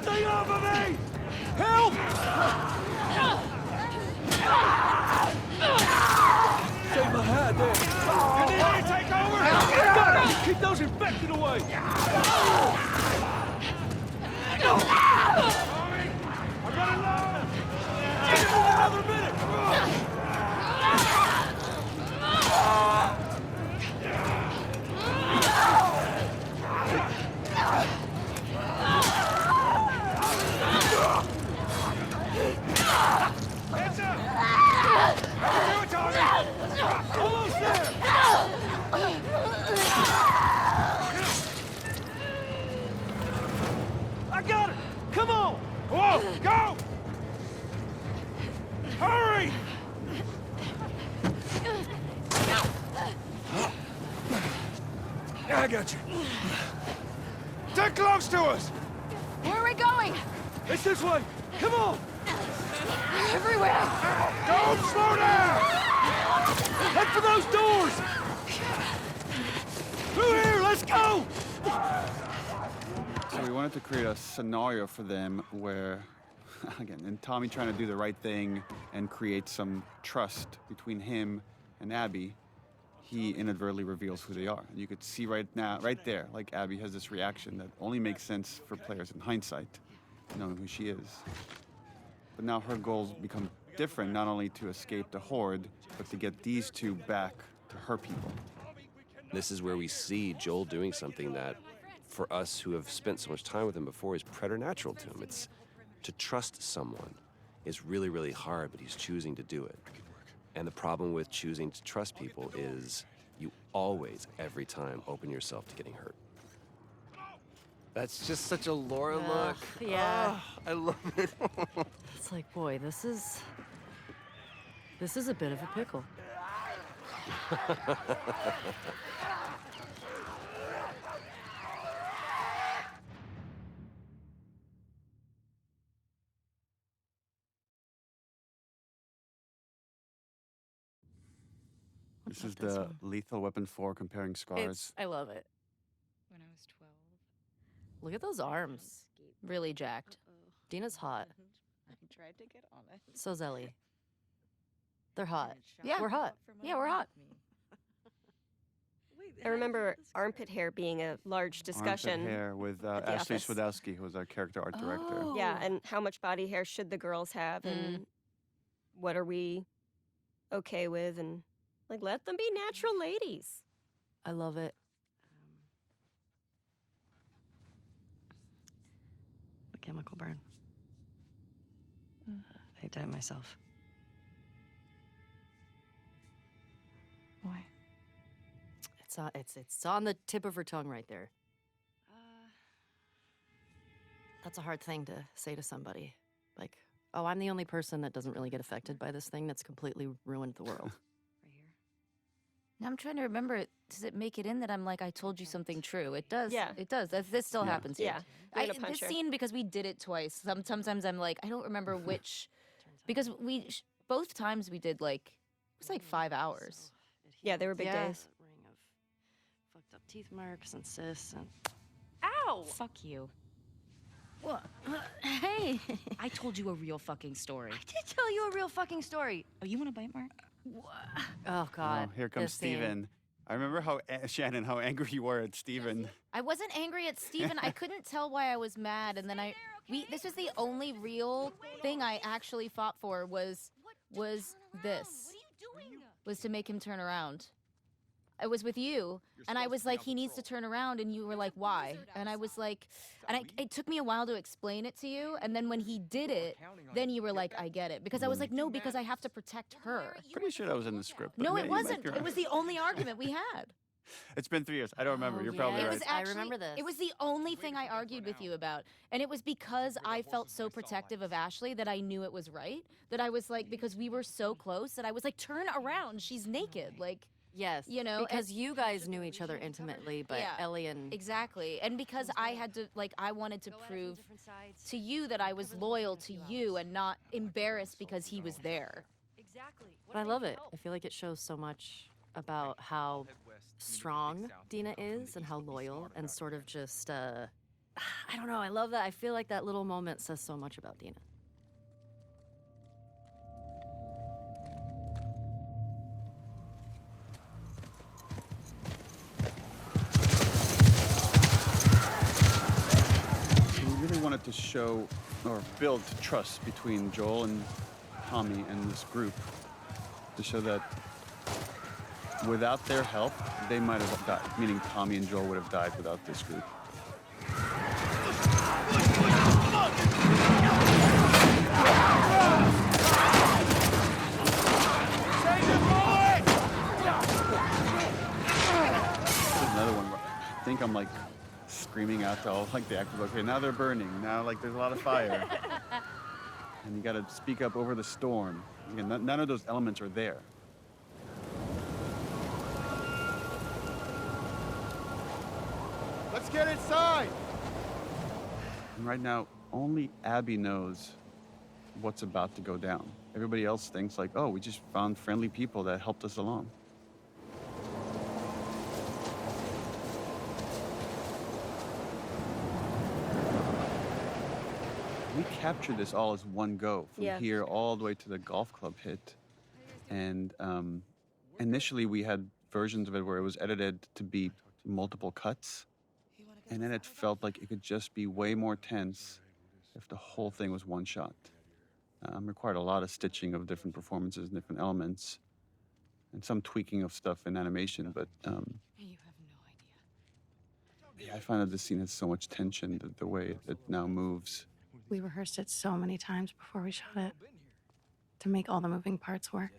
Stay off of me! Help! Shave my head there. You need me to take over? I got it! Keep those infected away! I'm running low! Give me another minute! Hands up! Do it, Tommy! Almost there! I got it! Come on! Whoa! Go! Hurry! I got you. They're close to us! Where are we going? It's this way! Come on! Everywhere! Don't slow down! Head for those doors! Through here! Let's go! So we wanted to create a scenario for them where, again, and Tommy trying to do the right thing and create some trust between him and Abby, he inadvertently reveals who they are. And you could see right now, right there, like Abby has this reaction that only makes sense for players in hindsight, knowing who she is. But now her goals become different, not only to escape the Horde, but to get these two back to her people. This is where we see Joel doing something that, for us who have spent so much time with him before, is preternatural to him. It's to trust someone is really, really hard, but he's choosing to do it. And the problem with choosing to trust people is you always, every time, open yourself to getting hurt. That's just such a Laura look. Yeah. I love it. It's like, boy, this is a bit of a pickle. This is the Lethal Weapon 4 comparing scars. I love it. When I was 12. Look at those arms. Really jacked. Dina's hot. I tried to get on it. So's Ellie. They're hot. Yeah, We're hot. Yeah, we're hot. I remember armpit hair being a large discussion. Armpit hair with at the Ashley office. Swedowski, who was our character art director. Oh. Yeah, and how much body hair should the girls have, and what are we okay with, and like let them be natural ladies. I love it. A chemical burn. I did it myself. Why? It's on the tip of her tongue right there. That's a hard thing to say to somebody. Like, oh, I'm the only person that doesn't really get affected by this thing that's completely ruined the world. Right here. Now I'm trying to remember. Does it make it in that I'm like, I told you something true? It does. Yeah. It does. This still Yeah. happens here. Yeah, you're gonna punch This her. scene, because we did it twice. Sometimes I'm like, I don't remember which, because both times we did like, it was like 5 hours. Yeah, they were big Yeah. days. A ring of fucked up teeth marks and cysts and Ow! Fuck you. What? Hey! I told you a real fucking story. I did tell you a real fucking story. Oh, you want a bite mark? Oh God. Oh, here comes this scene. Steven. I remember how, Shannon, how angry you were at Steven. I wasn't angry at Steven. I couldn't tell why I was mad, and then this was the only real thing I actually fought for was this. Was to make him turn around. I was with you, and I was like, he needs to turn around, and you were like, why? And I was like, it took me a while to explain it to you, and then when he did it, then you were like, I get it. Because I was like, no, because I have to protect her. Pretty sure that was in the script. but No, yeah, it you might wasn't. be It right. was the only argument we had. It's been 3 years. I don't remember. Oh, You're yeah. probably It right. was I remember this. It was the only thing I argued with you about. And it was because I felt so protective of Ashley that I knew it was right. That I was like, because we were so close, that I was like, turn around. She's naked. Like, Yes. you know, because you guys knew each other intimately, but Yeah. Ellie and exactly. And because I had to, like, I wanted to prove to you that I was loyal to you and not embarrassed because he was there. But I love it. I feel like it shows so much about how strong Dina is and how loyal and sort of just I don't know. I love that. I feel like that little moment says so much about Dina. We really wanted to show or build trust between Joel and Tommy and this group to show that without their help, they might have died, meaning Tommy and Joel would have died without this group. Another one where I think I'm like screaming out to all like the actors, okay, now they're burning, now like there's a lot of fire. And you gotta speak up over the storm. Again, none of those elements are there. Let's get inside! And right now, only Abby knows what's about to go down. Everybody else thinks like, oh, we just found friendly people that helped us along. We captured this all as one go, from here all the way to the golf club hit. And initially we had versions of it where it was edited to be multiple cuts. And then it felt like it could just be way more tense if the whole thing was one shot. Required a lot of stitching of different performances and different elements, and some tweaking of stuff in animation, but You have no idea. yeah, I find that this scene has so much tension, the way it now moves. We rehearsed it so many times before we shot it to make all the moving parts work.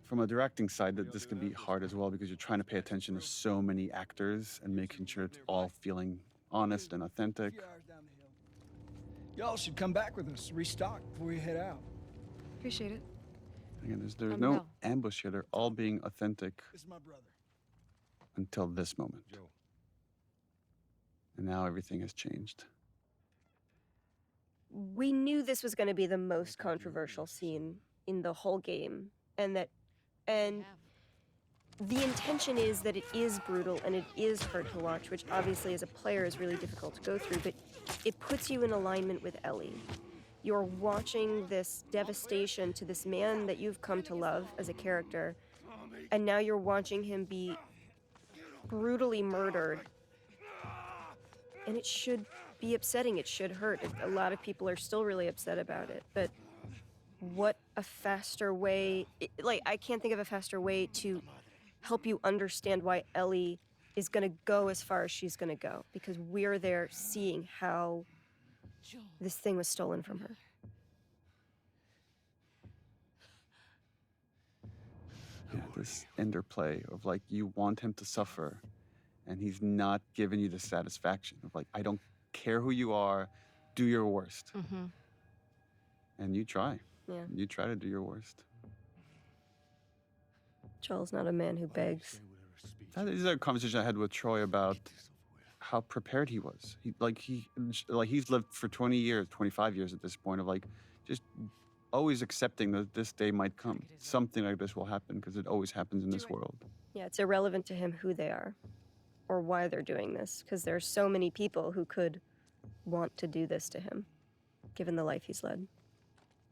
From a directing side, that this can be hard as well because you're trying to pay attention to so many actors and making sure it's all feeling honest and authentic. Y'all should come back with us, restock before you head out. Appreciate it. Again, there's On the no go. ambush here. They're all being authentic This is my brother. until this moment. And now everything has changed. We knew this was going to be the most controversial scene in the whole game, and the intention is that it is brutal and it is hard to watch, which obviously as a player is really difficult to go through, but it puts you in alignment with Ellie. You're watching this devastation to this man that you've come to love as a character, and now you're watching him be brutally murdered. And it should be upsetting, it should hurt. A lot of people are still really upset about it, but what a faster way, I can't think of a faster way to help you understand why Ellie is gonna go as far as she's gonna go, because we're there seeing how this thing was stolen from her. Yeah, this interplay of like, you want him to suffer, and he's not giving you the satisfaction of like, I don't care who you are, do your worst. Mm-hmm. And you try. Yeah. You try to do your worst. Joel's not a man who begs. That is a conversation I had with Troy about how prepared he was. He's lived for 20 years, 25 years at this point, of like, just always accepting that this day might come. Something like this will happen, because it always happens in this world. Yeah, it's irrelevant to him who they are or why they're doing this, because there's so many people who could want to do this to him, given the life he's led.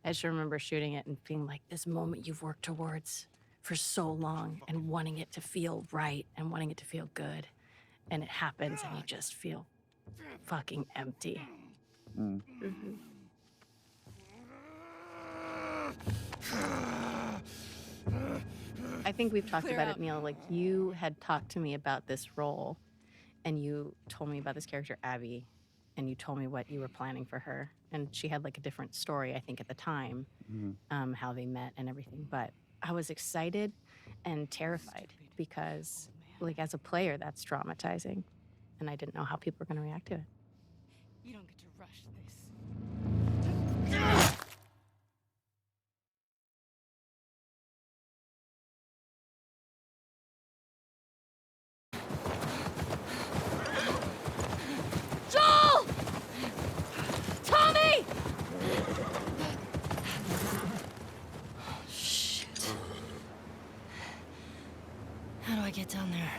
I just remember shooting it and being like, this moment you've worked towards for so long and wanting it to feel right and wanting it to feel good. And it happens and you just feel fucking empty. Mm. Mm-hmm. I think we've talked about it, Neil. Like, you had talked to me about this role and you told me about this character, Abby, and you told me what you were planning for her. And she had like a different story, I think, at the time, how they met and everything. But I was excited and terrified because, like, as a player, that's traumatizing. And I didn't know how people were going to react to it. You don't get to rush this. Joel! Tommy! Shit. How do I get down there?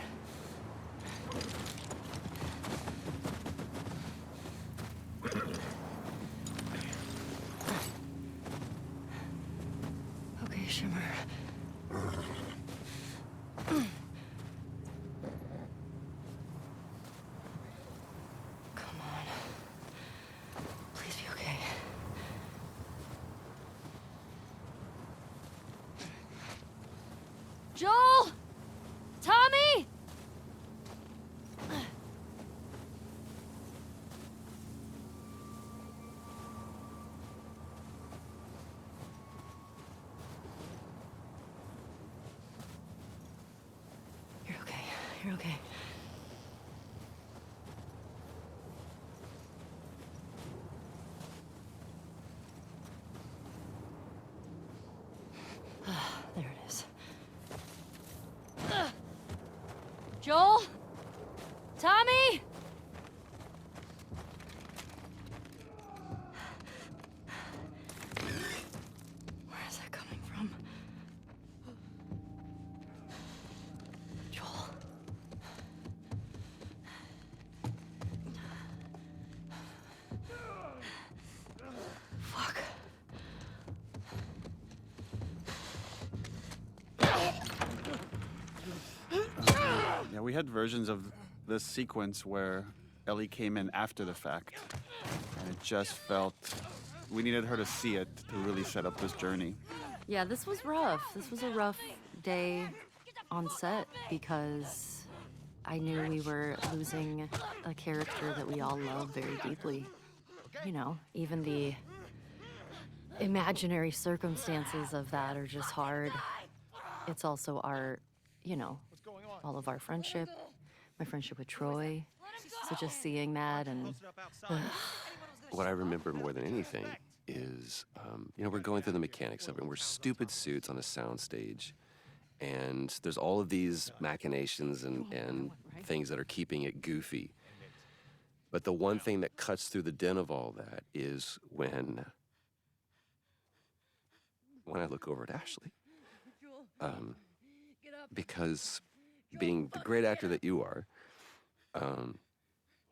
You're okay. There it is. Joel? Tommy? Where is that coming from? Joel. Fuck. Yeah, we had versions of this sequence where Ellie came in after the fact, and it just felt we needed her to see it to really set up this journey. Yeah, this was rough. This was a rough day on set because I knew we were losing a character that we all love very deeply. You know, even the imaginary circumstances of that are just hard. It's also our, you know, all of our friendship, my friendship with Troy. So just seeing that and What I remember more than anything is, you know, we're going through the mechanics of it, and we're stupid suits on a soundstage, and there's all of these machinations and things that are keeping it goofy. But the one thing that cuts through the din of all that is when I look over at Ashley. Because being the great actor that you are,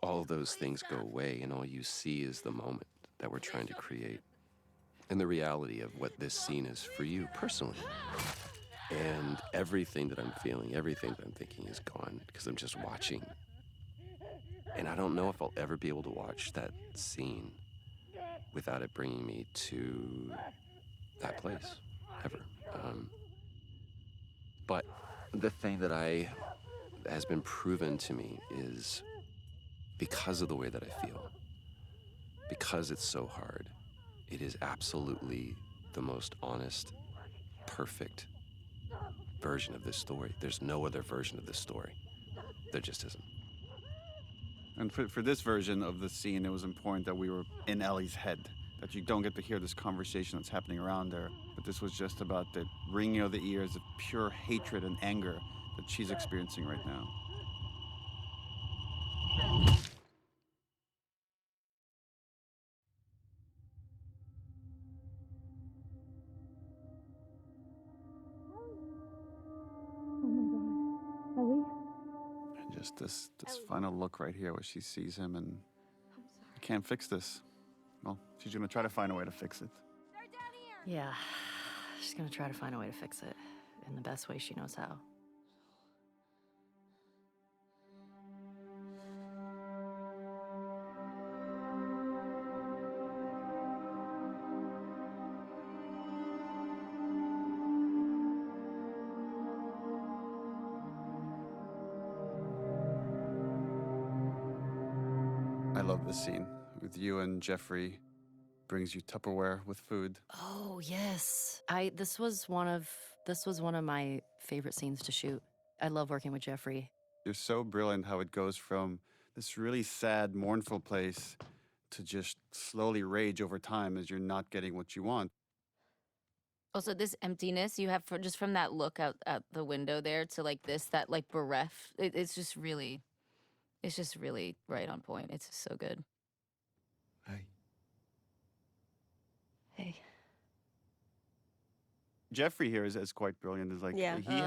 all of those things go away, and all you see is the moment that we're trying to create and the reality of what this scene is for you personally. And everything that I'm feeling, everything that I'm thinking is gone because I'm just watching. And I don't know if I'll ever be able to watch that scene without it bringing me to that place, ever. But the thing that has been proven to me is because of the way that I feel, because it's so hard, it is absolutely the most honest, perfect version of this story. There's no other version of this story. There just isn't. And for this version of the scene, it was important that we were in Ellie's head, that you don't get to hear this conversation that's happening around her. But this was just about the ringing of the ears of pure hatred and anger that she's experiencing right now. And just this final look right here where she sees him and I can't fix this. Well, she's gonna try to find a way to fix it. yeah, she's gonna try to find a way to fix it in the best way she knows how. I love this scene with you and Jeffrey. Brings you Tupperware with food. Oh yes, this was one of my favorite scenes to shoot. I love working with Jeffrey. You're so brilliant how it goes from this really sad, mournful place to just slowly rage over time as you're not getting what you want. Also, this emptiness you have just from that look out the window there to like this, that like bereft. It's just really right on point. It's just so good. Hey. Hey. Jeffrey here is quite brilliant. Is like Yeah. he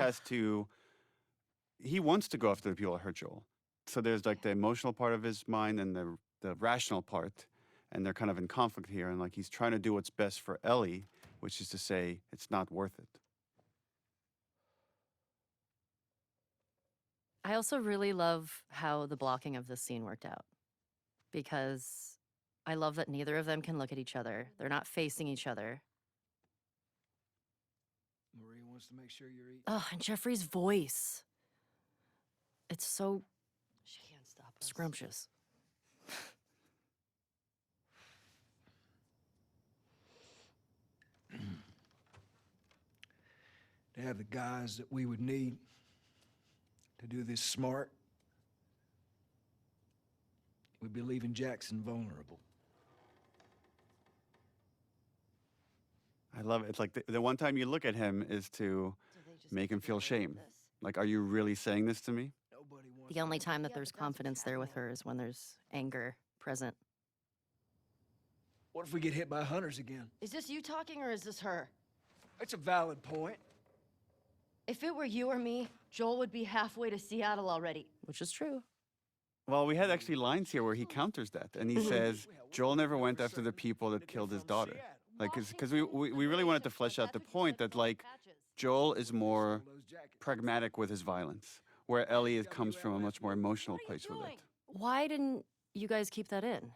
wants to go after the people that hurt Joel. So there's like the emotional part of his mind and the rational part, and they're kind of in conflict here. And like he's trying to do what's best for Ellie, which is to say it's not worth it. I also really love how the blocking of this scene worked out because I love that neither of them can look at each other. They're not facing each other. Marie wants to make sure you're eating. Oh, and Jeffrey's voice. It's so She can't stop us. scrumptious. To have the guys that we would need to do this smart, we'd be leaving Jackson vulnerable. I love it. It's like the one time you look at him is to make him feel shame. Like, are you really saying this to me? Nobody wants The only time that there's confidence there with her is when there's anger present. What if we get hit by hunters again? Is this you talking or is this her? It's a valid point. If it were you or me, Joel would be halfway to Seattle already. Which is true. Well, we had actually lines here where he counters that, and he says Joel never went after the people that killed his daughter. Like, because we really wanted to flesh out the point that, like, Joel is more pragmatic with his violence, where Ellie comes from a much more emotional place with it. Why didn't you guys keep that in?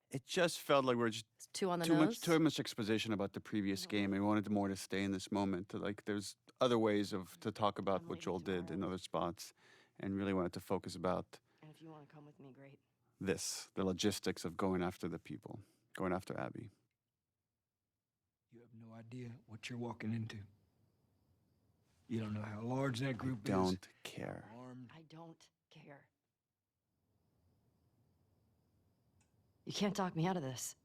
It just felt like we're just It's too on the too nose? much exposition about the previous game, and we wanted more to stay in this moment. Like, there's other ways to talk about what Joel did in other spots, and really wanted to focus about And if you want to come with me, great. the logistics of going after the people, going after Abby. You have no idea what you're walking into. You don't know how large that group is. Don't care. Armed. I don't care. You can't talk me out of this.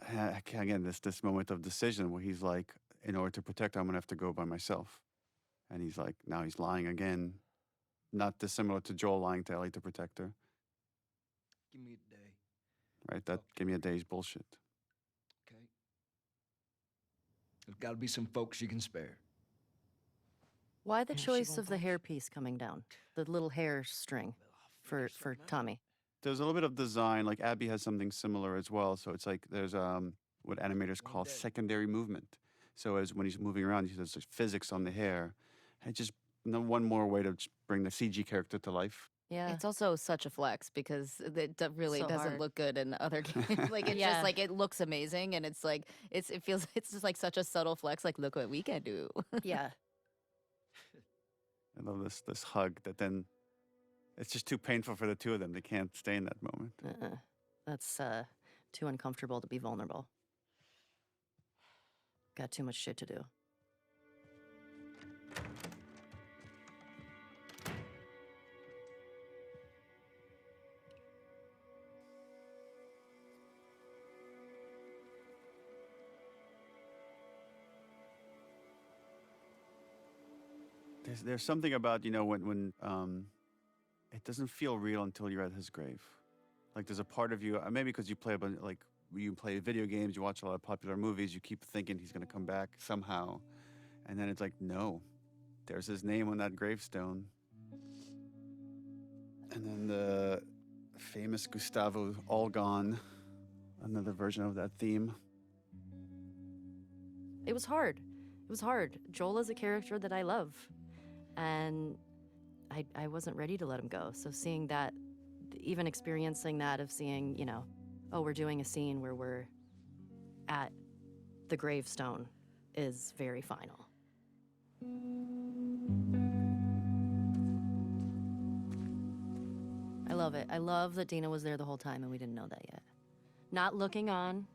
Again, this moment of decision where he's like, in order to protect her, I'm gonna have to go by myself. And he's like, now he's lying again. Not dissimilar to Joel lying to Ellie to protect her, Give me a day, right? That give me a day's bullshit. okay? There's got to be some folks you can spare. Why the Yeah, she choice won't of the budge. hairpiece coming down? The little hair string for Tommy. There's a little bit of design, like Abby has something similar as well. So it's like there's what animators call secondary movement. So as when he's moving around, there's like physics on the hair. And just one more way to just bring the CG character to life. Yeah. It's also such a flex because it really So doesn't hard. look good in other games. Like it's Yeah. just like it looks amazing, and it's like it feels it's just like such a subtle flex. Like look what we can do. Yeah. I love this hug that then it's just too painful for the two of them. They can't stay in that moment. That's too uncomfortable to be vulnerable. Got too much shit to do. There's something about, you know, when it doesn't feel real until you're at his grave. Like there's a part of you, maybe because you play a bunch, like you play video games, you watch a lot of popular movies, you keep thinking he's gonna come back somehow, and then it's like, no, there's his name on that gravestone. And then the famous Gustavo All Gone, another version of that theme. It was hard. It was hard. Joel is a character that I love. And I wasn't ready to let him go. So seeing that, even experiencing that of seeing, you know, oh, we're doing a scene where we're at the gravestone is very final. I love it. I love that Dina was there the whole time and we didn't know that yet. Not looking on,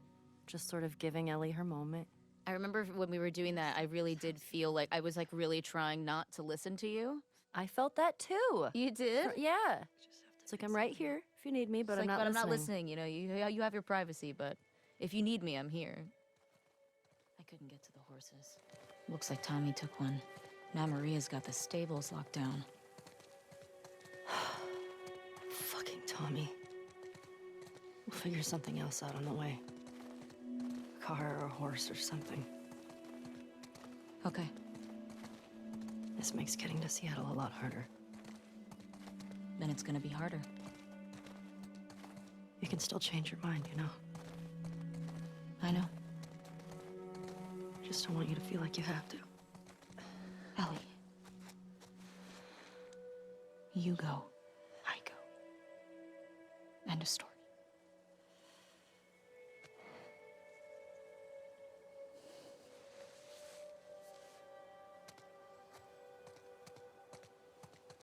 just sort of giving Ellie her moment. I remember when we were doing that, I really did feel like I was like really trying not to listen to you. I felt that too. You did? Yeah. It's like I'm right here if you need me, but It's I'm like, not but listening. I'm not listening. You know, you have your privacy, but if you need me, I'm here. I couldn't get to the horses. Looks like Tommy took one. Now Maria's got the stables locked down. Fucking Tommy. We'll figure something else out on the way. A car or a horse or something. Okay. This makes getting to Seattle a lot harder. Then it's gonna be harder. You can still change your mind, you know? I know. Just don't want you to feel like you have to. Ellie. You go. I go. End of story.